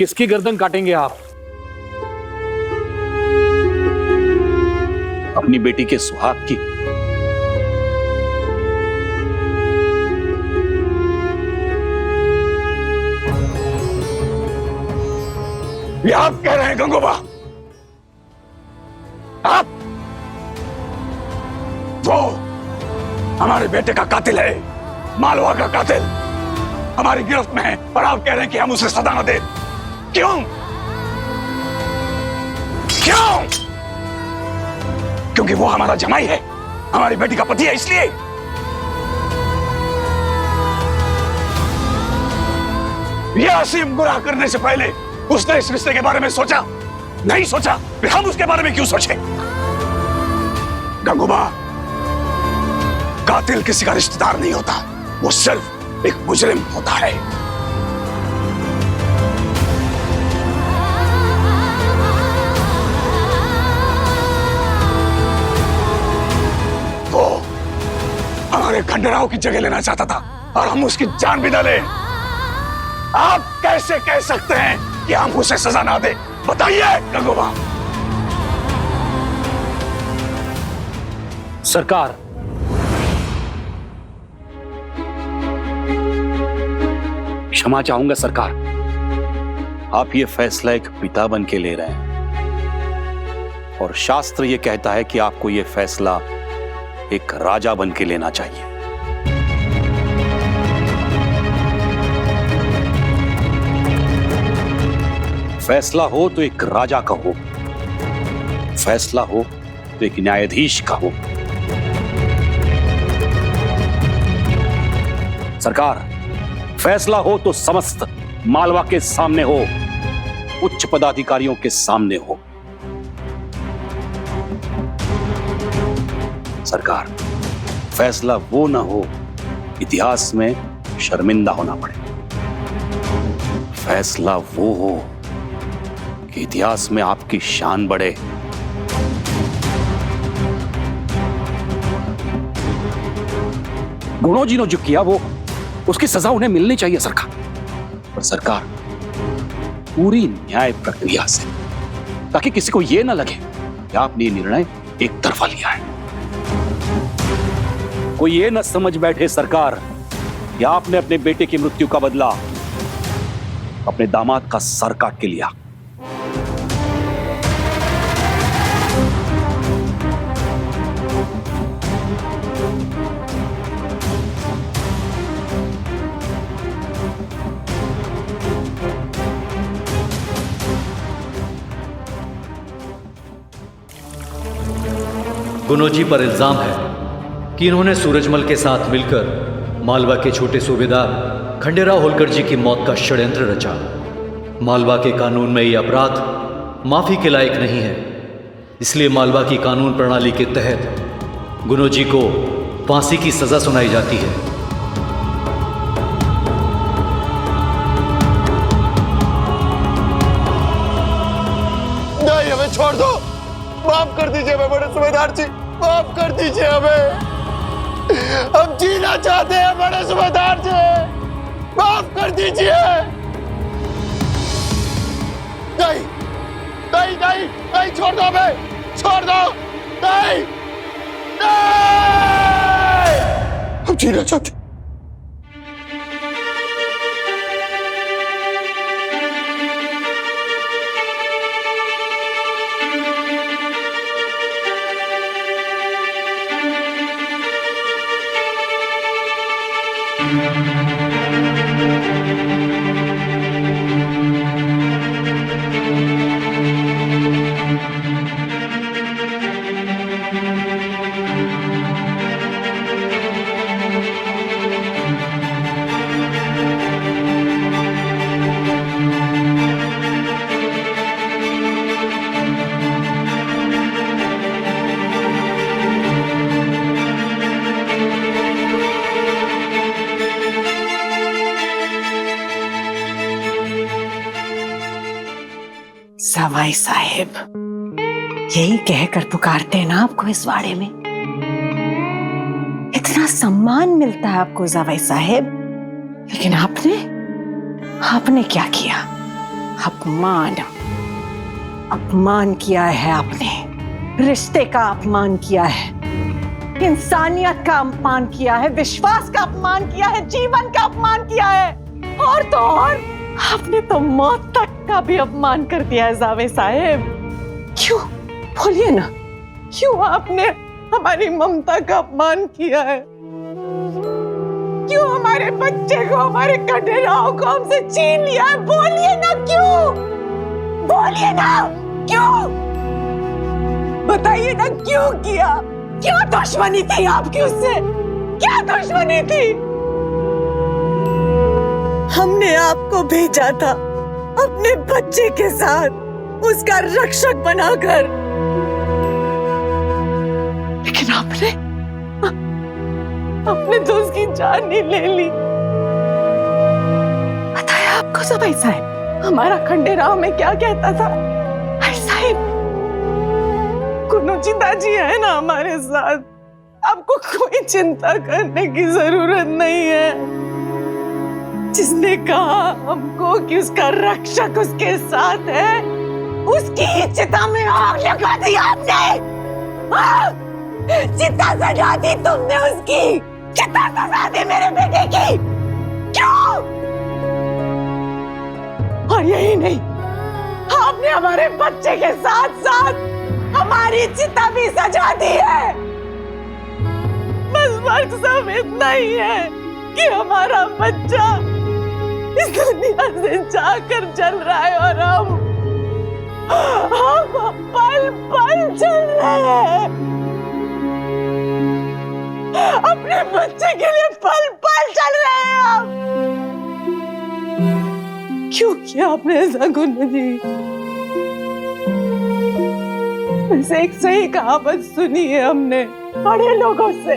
किसकी गर्दन काटेंगे आप? अपनी बेटी के सुहाग की। ये आप कह रहे हैं गंगोबा? आप? वो हमारे बेटे का कातिल है, मालवा का कातिल हमारी गिरफ्त में है, और आप कह रहे हैं कि हम उसे सजा न दें। क्यों? क्यों? क्योंकि वो हमारा जमाई है, हमारी बेटी का पति है, इसलिए। यह असीम गुनाह करने से पहले उसने इस रिश्ते के बारे में सोचा नहीं? सोचा? फिर हम उसके बारे में क्यों सोचें? गंगूबा, कातिल किसी का रिश्तेदार नहीं होता, वो सिर्फ एक मुजरिम होता है। वो हमारे खंडेराव की जगह लेना चाहता था और हम उसकी जान भी डाले। आप कैसे कह सकते हैं कि हम उसे सजा ना दे? बताइए गंगूबा। सरकार, क्षमा चाहूंगा सरकार, आप ये फैसला एक पिता बन के ले रहे हैं, और शास्त्र ये कहता है कि आपको ये फैसला एक राजा बन के लेना चाहिए। फैसला हो तो एक राजा का हो, फैसला हो तो एक न्यायाधीश का हो। सरकार, फैसला हो तो समस्त मालवा के सामने हो, उच्च पदाधिकारियों के सामने हो। सरकार, फैसला वो ना हो इतिहास में शर्मिंदा होना पड़े। फैसला वो हो कि इतिहास में आपकी शान बढ़े। गुणों जी ने जो किया वो उसकी सजा उन्हें मिलनी चाहिए सरकार। पर सरकार, पूरी न्याय प्रक्रिया से, ताकि किसी को यह ना लगे कि आपने ये निर्णय एक तरफा लिया है। कोई ये न समझ बैठे सरकार कि आपने अपने बेटे की मृत्यु का बदला अपने दामाद का सर काट के लिया। गुनोजी पर इल्जाम है कि इन्होंने सूरजमल के साथ मिलकर मालवा के छोटे सूबेदार खंडेराव होलकर जी की मौत का षड्यंत्र रचा। मालवा के कानून में यह अपराध माफी के लायक नहीं है, इसलिए मालवा की कानून प्रणाली के तहत गुनोजी को फांसी की सजा सुनाई जाती है। नहीं, हमें छोड़ दो, माफ कर दीजिए हमें बड़े सूबेदार जी, माफ कर दीजिए हमें। हम जीना चाहते हैं बड़े सूबेदार जी, माफ कर दीजिए। नहीं नहीं नहीं नहीं, छोड़ दो हमें, छोड़ दो। नहीं नहीं, हम जीना चाहते। सवाई साहेब, यही कहकर पुकारते हैं ना आपको इस वाड़े में। इतना सम्मान मिलता है आपको सवाई साहेब, लेकिन आपने क्या किया? अपमान, अपमान किया है आपने, रिश्ते का अपमान किया है, इंसानियत का अपमान किया है, विश्वास का अपमान किया है, जीवन का अपमान किया है, और तो और आपने तो मौत तक का भी अपमान कर दिया है जावेद साहब। क्यों, बोलिए ना, क्यों आपने हमारी ममता का अपमान किया है? क्यों हमारे बच्चे को, हमारे खंडेराव को हमसे छीन लिया है? बोलिए ना, क्यों? बोलिए ना, क्यों? बताइए ना, क्यों किया? क्या दुश्मनी थी आपकी उससे? क्या दुश्मनी थी? हमने आपको भेजा था अपने बच्चे के साथ, उसका रक्षक बनाकर, लेकिन आपने तो उसकी जान ही ले ली। बताया आपको सब ऐसा है? हमारा खंडेराव में क्या कहता था? ऐसा है, कुनुचिता जी है ना हमारे साथ, आपको कोई चिंता करने की जरूरत नहीं है। जिसने कहा हमको कि उसका रक्षक उसके साथ है, उसकी ही चिता में आग लगा दी आपने। चिता सजा दी तुमने, उसकी चिता सजा दी मेरे बेटे की। क्यों? और यही नहीं, आपने हमारे बच्चे के साथ साथ हमारी चिता भी सजा दी है। बस फर्क सब इतना ही है कि हमारा बच्चा इस दुनिया से जाकर चल रहा है और हम पल पल चल रहे हैं। अपने बच्चे के लिए पल पल चल रहे हैं हम। क्यों किया आपने ऐसा गुन्नू जी? वैसे एक सही कहावत सुनी है हमने बड़े लोगों से,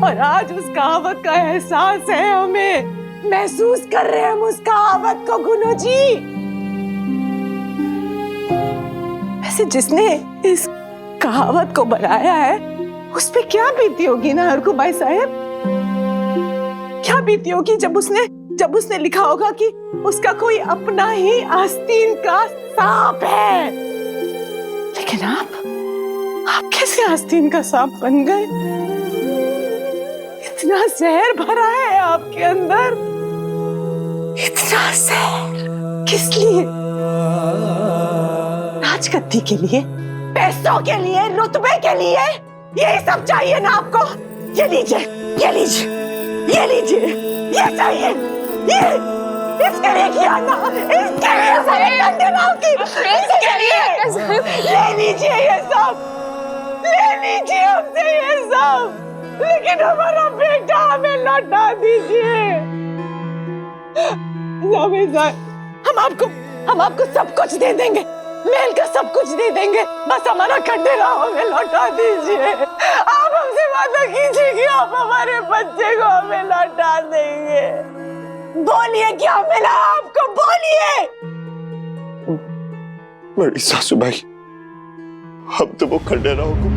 और आज उस कहावत का एहसास है हमें, महसूस कर रहे हैं हम उस कहावत को गुन्नू जी। वैसे जिसने इस कहावत को बनाया है, उस पे क्या बीती होगी ना हरकू भाई साहब? क्या बीती होगी जब उसने लिखा होगा कि उसका कोई अपना ही आस्तीन का सांप है। लेकिन आप कैसे आस्तीन का सांप बन गए? इतना जहर भरा है आपके अंदर, इतना जहर किस लिए? राजगद्दी के लिए, पैसों के लिए, रुतबे के लिए, ये सब चाहिए ना आपको? ये लीजिए, ये लीजिए, ये लीजिए, ये चाहिए, ये इसके लिए किया ना, इसके लिए सारे खंडेराव की, इसके लिए ले लीजिए ये सब, ले लीजिए हमसे ये सब, लेकिन हमारा बेटा हमें लौटा दीजिए। हम आपको सब कुछ दे देंगे, महल का सब कुछ दे देंगे, बस हमारा खंडेराव हमें लौटा दीजिए। आप हमसे वादा कीजिए कि आप हमारे बच्चे को हमें लौटा देंगे। बोलिए क्या मिला आपको, बोलिए। बड़ी सासू भाई, हम तो वो खंडेराव को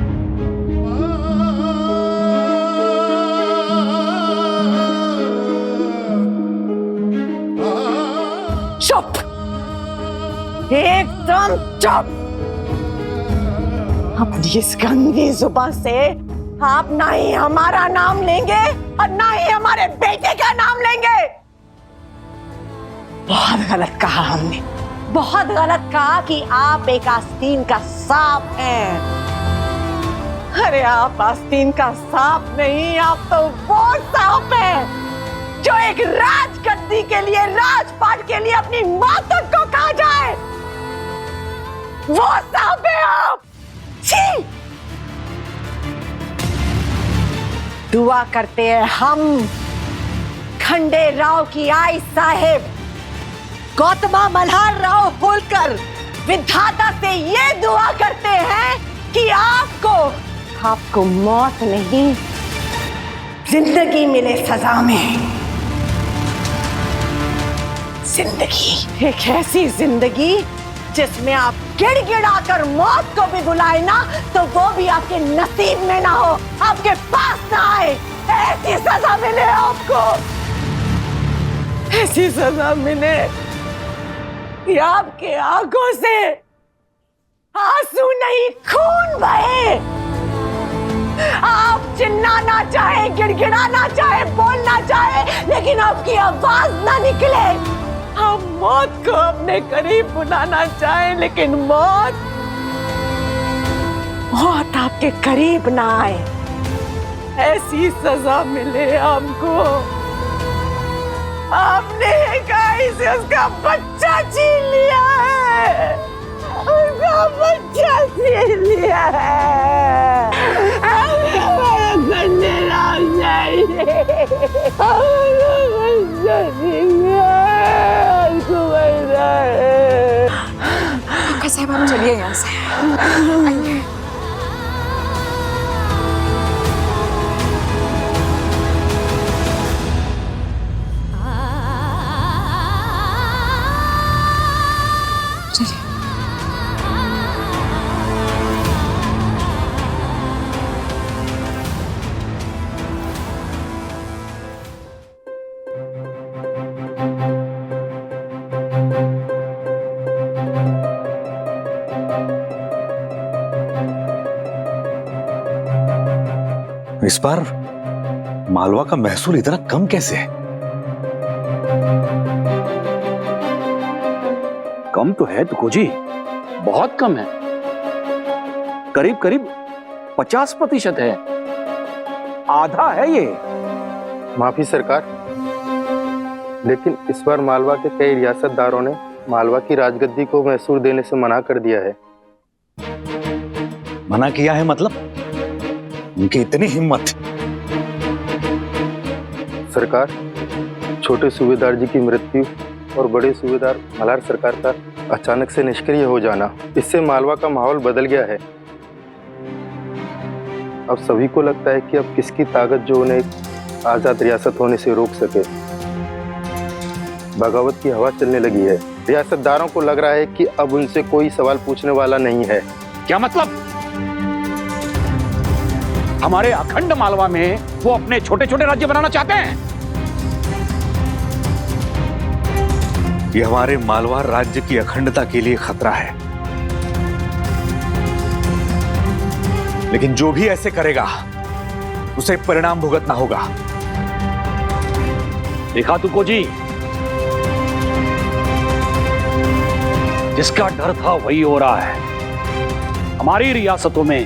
चुप, एकदम चुप। अपनी इस गंदी जुबान से आप ना ही हमारा नाम लेंगे और ना ही हमारे बेटे का नाम लेंगे। बहुत गलत कहा हमने, बहुत गलत कहा कि आप एक आस्तीन का सांप हैं। अरे आप आस्तीन का सांप नहीं, आप तो वो सांप हैं जो एक राजगद्दी के लिए, राजपाट के लिए अपनी मौत को खा जाए। वो सांप है आप। छी! दुआ करते हैं हम खंडेराव की आई साहेब गौतमा मल्हार राव होलकर विधाता से ये दुआ करते हैं कि आपको मौत नहीं, जिंदगी मिले सजा में। जिंदगी, एक ऐसी जिंदगी जिसमें आप गिड़गिड़ाकर मौत को भी बुलाए ना, तो वो भी आपके नसीब में ना हो, आपके पास ना आए। ऐसी सजा मिले आपको, ऐसी सजा मिले कि आपके आंखों से आंसू नहीं खून बहे। आप चिल्लाना चाहे, गिड़गिड़ाना चाहे, बोलना चाहे, लेकिन आपकी आवाज ना निकले। आप मौत को अपने करीब बुलाना चाहे, लेकिन मौत आपके करीब ना आए। ऐसी सजा मिले आपको। आपने कहीं से उसका बच्चा छीन लिया है, उसका बच्चा छीन लिया है। काका साहब आप चलिए यहाँ से। आइए। चलिए। इस बार मालवा का महसूल इतना कम कैसे है? कम तो है तुको जी, बहुत कम है। करीब करीब 50% है, आधा है ये। माफी सरकार, लेकिन इस बार मालवा के कई रियासतदारों ने मालवा की राजगद्दी को महसूल देने से मना कर दिया है। मना किया है मतलब? उनकी इतनी हिम्मत? सरकार, छोटे सूबेदार जी की मृत्यु और बड़े सूबेदार मल्हार सरकार का अचानक से निष्क्रिय हो जाना, इससे मालवा का माहौल बदल गया है। अब सभी को लगता है कि अब किसकी ताकत जो उन्हें एक आजाद रियासत होने से रोक सके। बगावत की हवा चलने लगी है। रियासतदारों को लग रहा है कि अब उनसे कोई सवाल पूछने वाला नहीं है। क्या मतलब? हमारे अखंड मालवा में वो अपने छोटे छोटे राज्य बनाना चाहते हैं। ये हमारे मालवा राज्य की अखंडता के लिए खतरा है। लेकिन जो भी ऐसे करेगा उसे परिणाम भुगतना होगा। देखा तुको जी, जिसका डर था वही हो रहा है। हमारी रियासतों में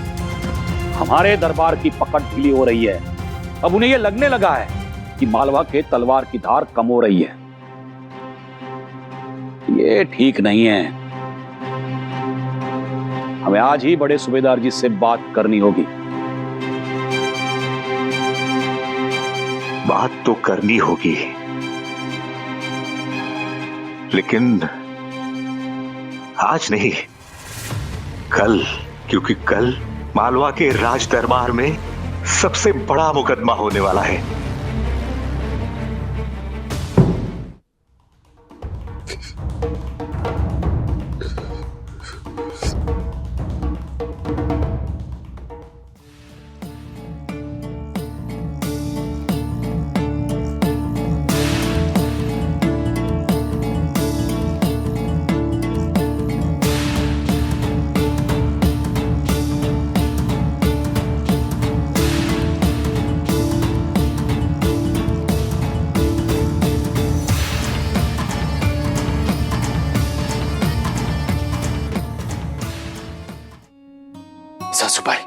हमारे दरबार की पकड़ ढीली हो रही है। अब उन्हें यह लगने लगा है कि मालवा के तलवार की धार कम हो रही है। ये ठीक नहीं है। हमें आज ही बड़े सूबेदार जी से बात करनी होगी। बात तो करनी होगी, लेकिन आज नहीं, कल, क्योंकि कल मालवा के राज दरबार में सबसे बड़ा मुकदमा होने वाला है। सासूबाई,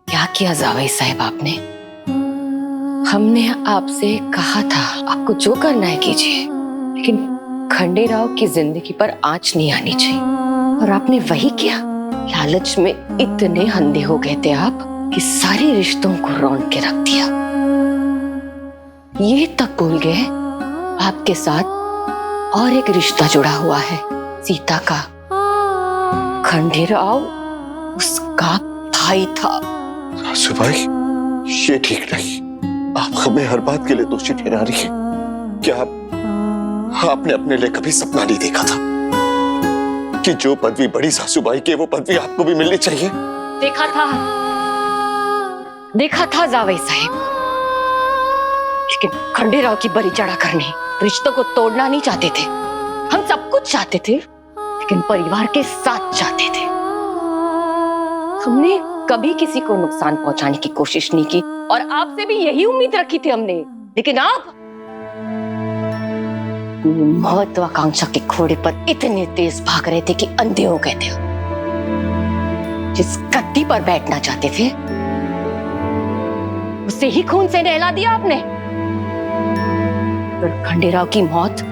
क्या किया जावई साहब आपने? हमने आपसे कहा था आपको जो करना है कीजिए, लेकिन खंडेराव की जिंदगी पर आंच नहीं आनी चाहिए, और आपने वही किया। लालच में इतने अंधे हो गए थे आप कि सारे रिश्तों को रौंद के रख दिया। ये तक भूल गए आपके साथ और एक रिश्ता जुड़ा हुआ है, सीता का। खंडेराव उसका भाई था। सासूबाई, ये ठीक नहीं। आप हमें हर बात के लिए दोषी ठहरा रही हैं। क्या आपने अपने लिए कभी सपना नहीं देखा था कि जो पदवी बड़ी सासूबाई की, वो पदवी आपको भी मिलनी चाहिए? देखा था जावई साहब, लेकिन खंडेराव की बलि चढ़ा करने, रिश्तों को तोड़ना नहीं चाहते थे। हम सब कुछ चाहते थे, लेकिन परिवार के साथ चाहते थे। हमने कभी किसी को नुकसान पहुंचाने की कोशिश नहीं की और आपसे भी यही उम्मीद रखी थी हमने। लेकिन आप महत्वाकांक्षा के घोड़े पर इतने तेज भाग रहे थे कि अंधे हो गए थे। जिस गद्दी पर बैठना चाहते थे उसे ही खून से नहला दिया आपने। अगर खंडेराव की मौत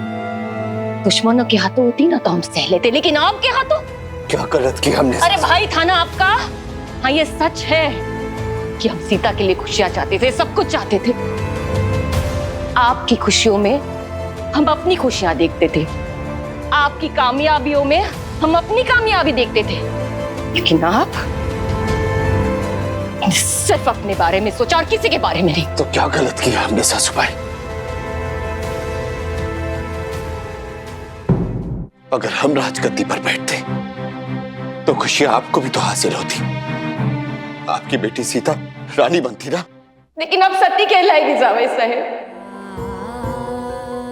दुश्मनों के हाथों होती ना तो हम सह लेते, लेकिन आपके हाथों। क्या गलत किया हमने? अरे भाई था ना आपका। हाँ, ये सच है कि हम सीता के लिए खुशियां चाहते थे, सब कुछ चाहते थे। आपकी खुशियों में हम अपनी खुशियां देखते थे, आपकी कामयाबियों में हम अपनी कामयाबी देखते थे। लेकिन आप सिर्फ अपने बारे में सोचा और किसी के बारे में नहीं। तो क्या गलत किया हमने सासूबाई? अगर हम राजगद्दी पर बैठते तो खुशियां आपको भी तो हासिल होती। आपकी बेटी सीता रानी बनती ना। लेकिन अब सती कहलाएगी जावेद साहब,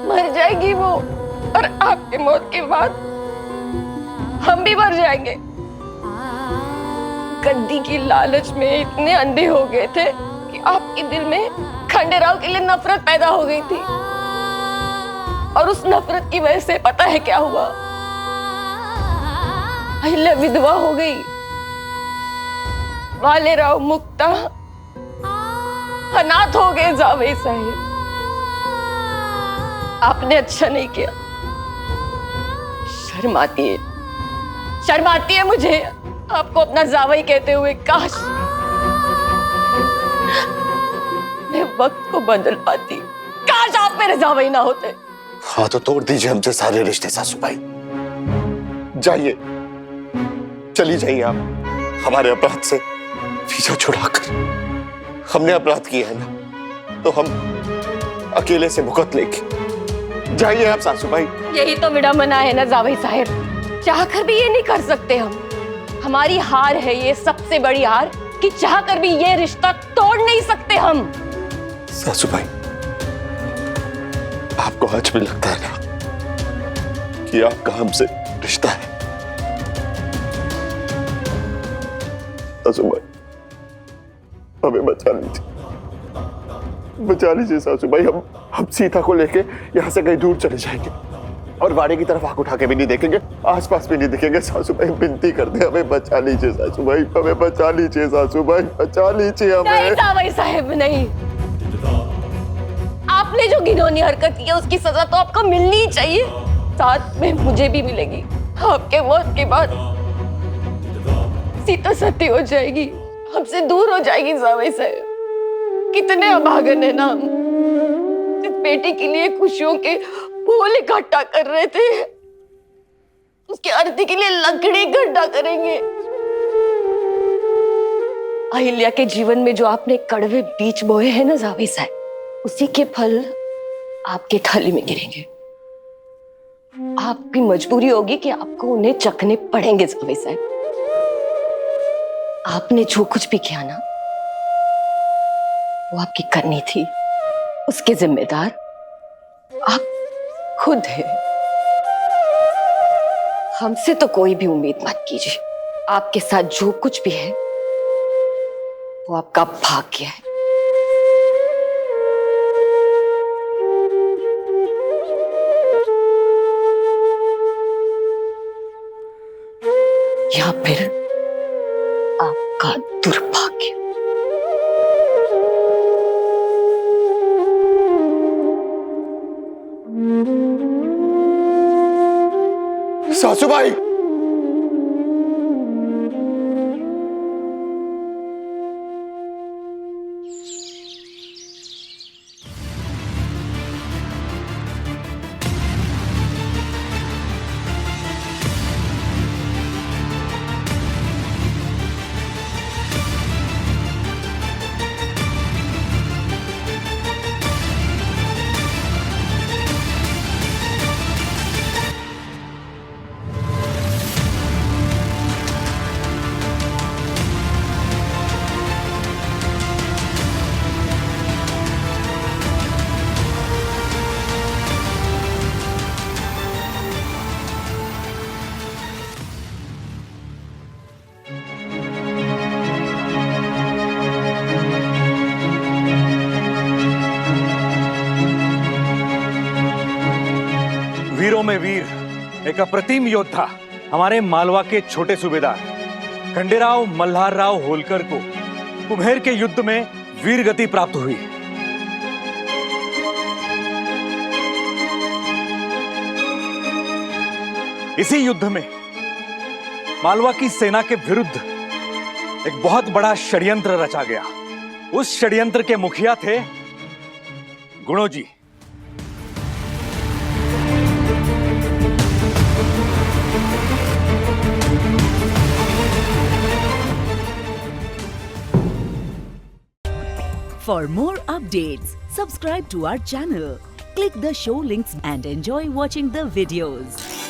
मर जाएगी वो, और आपके मौत के बाद हम भी मर जाएंगे। गद्दी की लालच में इतने अंधे हो गए थे कि आपके दिल में खंडेराव के लिए नफरत पैदा हो गई थी, और उस नफरत की वजह से पता है क्या हुआ? अहिल्या विधवा हो गई, वालेराव मुक्ता अनाथ हो गए। जावेद साहब, आपने अच्छा नहीं किया। शर्म आती है, शर्म आती है मुझे आपको अपना जावई कहते हुए। काश मैं वक्त को बदल पाती, काश आप मेरे जावई ना होते। हाँ तो तोड़ दीजिए हमसे सारे रिश्ते सासूबाई। जाइए, चली जाइए आप हमारे अपराध से पीछा छुड़ाकर। हमने अपराध किया है ना तो हम अकेले से भुगत लेंगे। जाइए आप सासूबाई। यही तो मेरा मना है ना जावेद साहब, चाहकर भी ये नहीं कर सकते हम। हमारी हार है ये, सबसे बड़ी हार, कि चाहकर भी ये रिश्ता तोड़ नहीं सकते हम। सासूबाई, आपको आज भी लगता है ना कि आपका हमसे रिश्ता है? सासूबाई, हमें बचा लीजिए, बचा लीजिए सासूबाई। हम सीता को लेके यहाँ से कहीं दूर चले जाएंगे और वाड़े की तरफ आंख उठा के भी नहीं देखेंगे, आसपास भी नहीं दिखेंगे। सासूबाई विनती करते हैं, हमें बचा लीजिए सासूबाई, हमें बचा लीजिए सासूबाई, बचा लीजिए हमें। नहीं जावेद साहब, नहीं। आपने जो घिनौनी हरकत की है उसकी सजा तो आपको मिलनी ही चाहिए, साथ में मुझे भी मिलेगी। आपके मौत के बाद सीता सती हो जाएगी, हमसे दूर हो जाएगी। जावेद साहब, कितने अभागन है ना हम, जिस बेटी के लिए खुशियों के फूल इकट्ठा कर रहे थे, उसके अर्थी के लिए लकड़ी इकट्ठा करेंगे। अहिल्या के जीवन में जो आपने कड़वे बीज बोए हैं ना जावेद साहब, उसी के फल आपके थाली में गिरेंगे। आपकी मजबूरी होगी कि आपको उन्हें चखने पड़ेंगे जावेद साहब। आपने जो कुछ भी किया ना वो आपकी करनी थी, उसके जिम्मेदार आप खुद है। हमसे तो कोई भी उम्मीद मत कीजिए। आपके साथ जो कुछ भी है वो आपका भाग्य है। या फिर आपका दुर्भाग्य। सासूबाई, वीरों में वीर, एक अप्रतिम योद्धा, हमारे मालवा के छोटे सूबेदार खंडेराव मल्हारराव होलकर को कुम्हेर के युद्ध में वीर गति प्राप्त हुई। इसी युद्ध में मालवा की सेना के विरुद्ध एक बहुत बड़ा षड्यंत्र रचा गया। उस षड्यंत्र के मुखिया थे गुणो जी। For more updates, subscribe to our channel, click the show links and enjoy watching the videos.